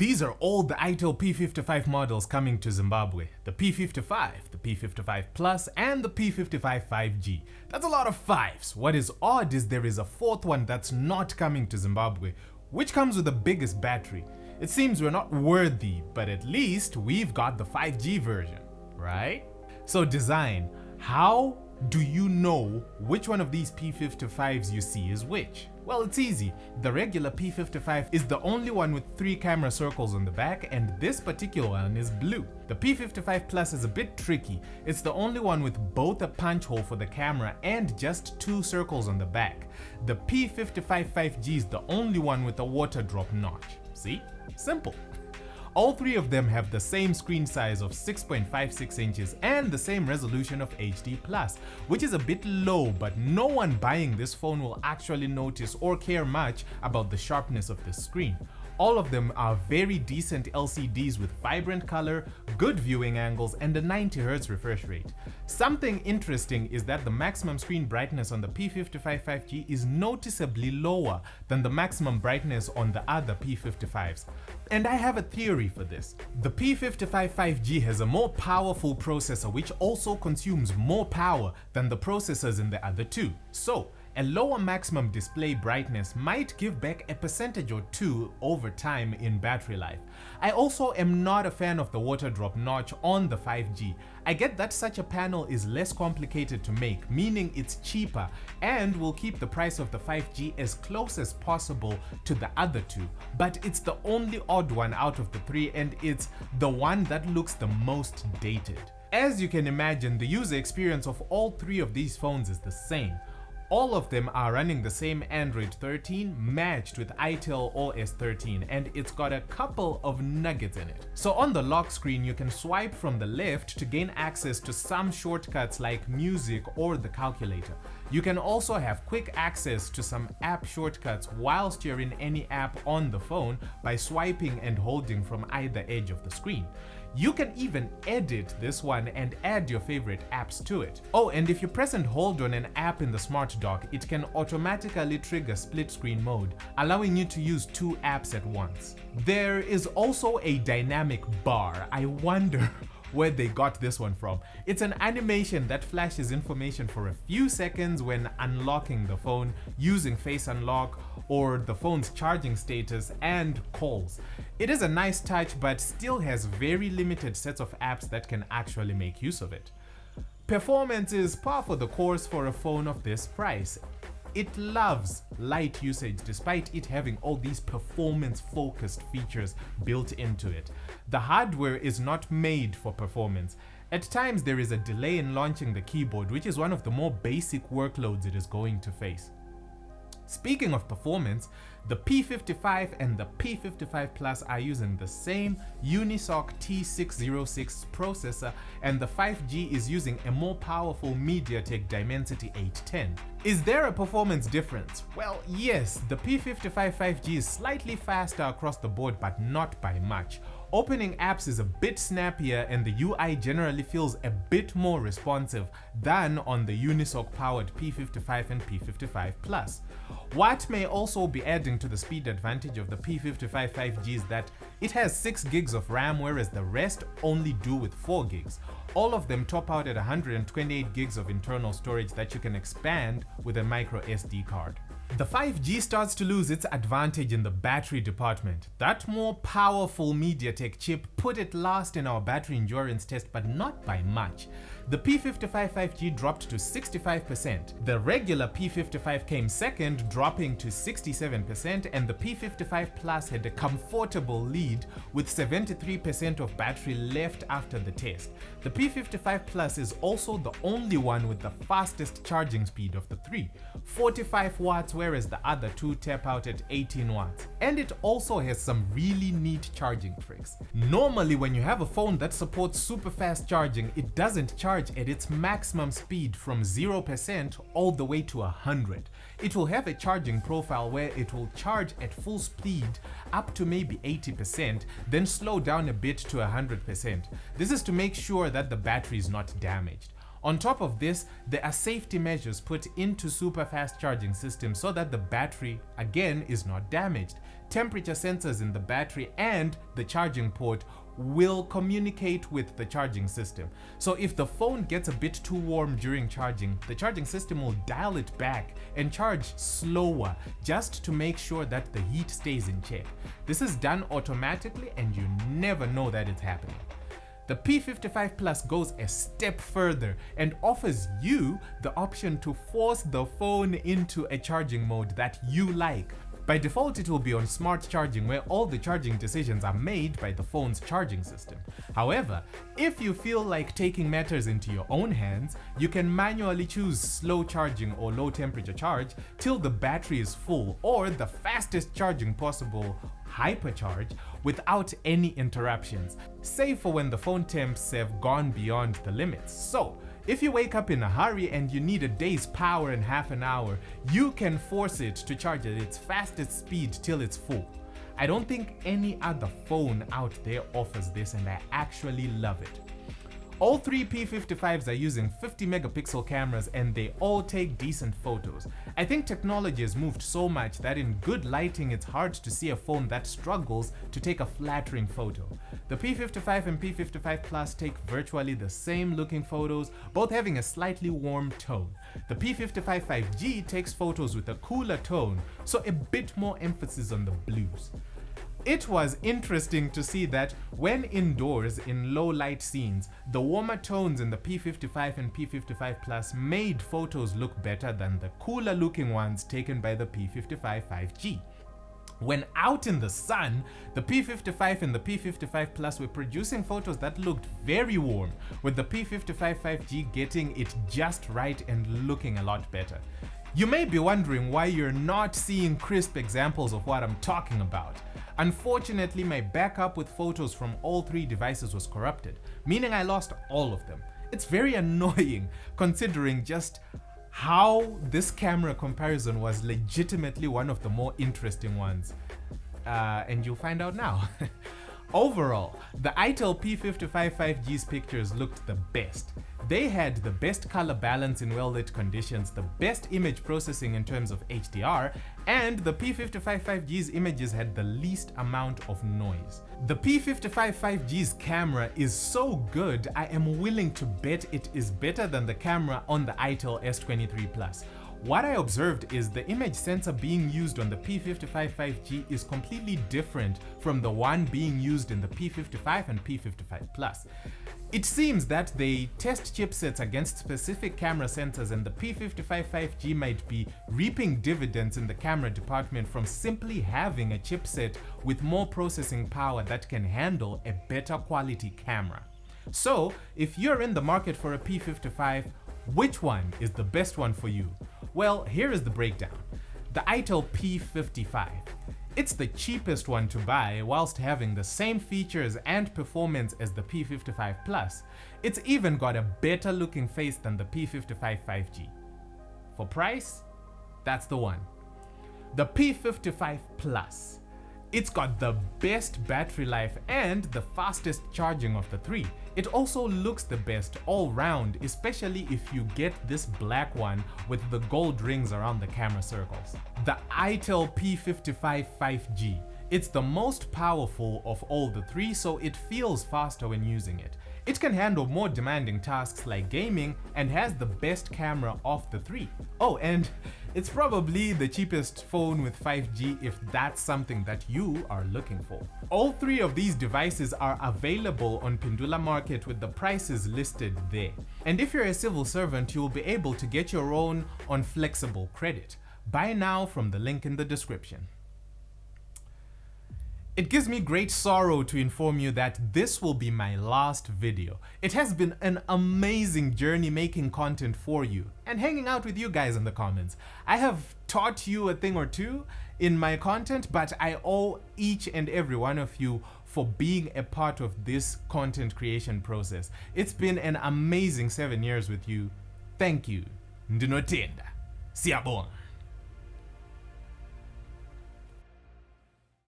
These are all the Itel P55 models coming to Zimbabwe. The P55, the P55 Plus, and the P55 5G. That's a lot of fives. What is odd is there is a fourth one that's not coming to Zimbabwe, which comes with the biggest battery. It seems we're not worthy, but at least we've got the 5G version, right? So design, how do you know which one of these P55s you see is which? Well, it's easy. The regular P55 is the only one with 3 camera circles on the back, and this particular one is blue. The P55 Plus is a bit tricky. It's the only one with both a punch hole for the camera and just 2 circles on the back. The P55 5G is the only one with a water drop notch. See? Simple. All 3 of them have the same screen size of 6.56 inches and the same resolution of HD+, which is a bit low, but no one buying this phone will actually notice or care much about the sharpness of the screen. All of them are very decent LCDs with vibrant color, good viewing angles, and a 90Hz refresh rate. Something interesting is that the maximum screen brightness on the P55 5G is noticeably lower than the maximum brightness on the other P55s. And I have a theory for this. The P55 5G has a more powerful processor which also consumes more power than the processors in the other two. So, a lower maximum display brightness might give back a percentage or 2 over time in battery life. I also am not a fan of the water drop notch on the 5G. I get that such a panel is less complicated to make, meaning it's cheaper and will keep the price of the 5G as close as possible to the other two. But it's the only odd one out of the 3, and it's the one that looks the most dated. As you can imagine, the user experience of all 3 of these phones is the same. All of them are running the same Android 13 matched with Itel OS 13, and it's got a couple of nuggets in it. So on the lock screen, you can swipe from the left to gain access to some shortcuts like music or the calculator. You can also have quick access to some app shortcuts whilst you're in any app on the phone by swiping and holding from either edge of the screen. You can even edit this one and add your favorite apps to it. Oh, and if you press and hold on an app in the smart dock, it can automatically trigger split screen mode, allowing you to use 2 apps at once. There is also a dynamic bar. I wonder where they got this one from. It's an animation that flashes information for a few seconds when unlocking the phone using Face Unlock or the phone's charging status and calls. It is a nice touch, but still has very limited sets of apps that can actually make use of it. Performance is par for the course for a phone of this price. It loves light usage despite it having all these performance-focused features built into it. The hardware is not made for performance. At times there is a delay in launching the keyboard, which is one of the more basic workloads it is going to face. Speaking of performance, the P55 and the P55 Plus are using the same Unisoc T606 processor, and the 5G is using a more powerful MediaTek Dimensity 810. Is there a performance difference? Well, yes, the P55 5G is slightly faster across the board, but not by much. Opening apps is a bit snappier and the UI generally feels a bit more responsive than on the Unisoc powered P55 and P55 Plus. What may also be adding to the speed advantage of the P55 5G is that it has 6 gigs of RAM, whereas the rest only do with 4 gigs. All of them top out at 128 gigs of internal storage that you can expand with a micro SD card. The 5G starts to lose its advantage in the battery department. That more powerful MediaTek chip put it last in our battery endurance test, but not by much. The P55 5G dropped to 65%. The regular P55 came second, dropping to 67%, and the P55 Plus had a comfortable lead with 73% of battery left after the test. The P55 Plus is also the only one with the fastest charging speed of the 3, 45 watts, whereas the other 2 tap out at 18 watts. And it also has some really neat charging tricks. Normally when you have a phone that supports super fast charging, it doesn't charge at its maximum speed from 0% all the way to 100. It will have a charging profile where it will charge at full speed up to maybe 80%, then slow down a bit to 100%. This is to make sure that the battery is not damaged. On top of this, there are safety measures put into superfast charging systems so that the battery, again, is not damaged. Temperature sensors in the battery and the charging port will communicate with the charging system. So if the phone gets a bit too warm during charging, the charging system will dial it back and charge slower just to make sure that the heat stays in check. This is done automatically and you never know that it's happening. The P55 Plus goes a step further and offers you the option to force the phone into a charging mode that you like. By default, it will be on smart charging, where all the charging decisions are made by the phone's charging system. However, if you feel like taking matters into your own hands, you can manually choose slow charging or low temperature charge till the battery is full, or the fastest charging possible, hypercharge, without any interruptions, save for when the phone temps have gone beyond the limits. So, if you wake up in a hurry and you need a day's power in half an hour, you can force it to charge at its fastest speed till it's full. I don't think any other phone out there offers this, and I actually love it. All three P55s are using 50 megapixel cameras and they all take decent photos. I think technology has moved so much that in good lighting it's hard to see a phone that struggles to take a flattering photo. The P55 and P55 Plus take virtually the same looking photos, both having a slightly warm tone. The P55 5G takes photos with a cooler tone, so a bit more emphasis on the blues. It was interesting to see that when indoors in low light scenes, the warmer tones in the P55 and P55 Plus made photos look better than the cooler looking ones taken by the P55 5G. When out in the sun, the P55 and the P55 Plus were producing photos that looked very warm, with the P55 5G getting it just right and looking a lot better. You may be wondering why you're not seeing crisp examples of what I'm talking about. Unfortunately, my backup with photos from all three devices was corrupted, meaning I lost all of them. It's very annoying considering just how this camera comparison was legitimately one of the more interesting ones. And you'll find out now. Overall, the Itel P55 5G's pictures looked the best. They had the best color balance in well-lit conditions, the best image processing in terms of HDR, and the P55 5G's images had the least amount of noise. The P55 5G's camera is so good, I am willing to bet it is better than the camera on the Itel S23 Plus. What I observed is the image sensor being used on the P55 5G is completely different from the one being used in the P55 and P55 Plus. It seems that they test chipsets against specific camera sensors, and the P55 5G might be reaping dividends in the camera department from simply having a chipset with more processing power that can handle a better quality camera. So, if you're in the market for a P55, which one is the best one for you? Well, here is the breakdown. The Itel P55. It's the cheapest one to buy whilst having the same features and performance as the P55 Plus. It's even got a better looking face than the P55 5G. For price, that's the one. The P55 Plus. It's got the best battery life and the fastest charging of the three. It also looks the best all round, especially if you get this black one with the gold rings around the camera circles. The Itel P55 5G. It's the most powerful of all the three, so it feels faster when using it. It can handle more demanding tasks like gaming and has the best camera of the three. Oh, and it's probably the cheapest phone with 5G if that's something that you are looking for. All three of these devices are available on Pindula Market with the prices listed there. And if you're a civil servant, you'll be able to get your own on flexible credit. Buy now from the link in the description. It gives me great sorrow to inform you that this will be my last video. It has been an amazing journey making content for you and hanging out with you guys in the comments. I have taught you a thing or two in my content, but I owe each and every one of you for being a part of this content creation process. It's been an amazing 7 years with you. Thank you. Ndinotenda. Siyabonga.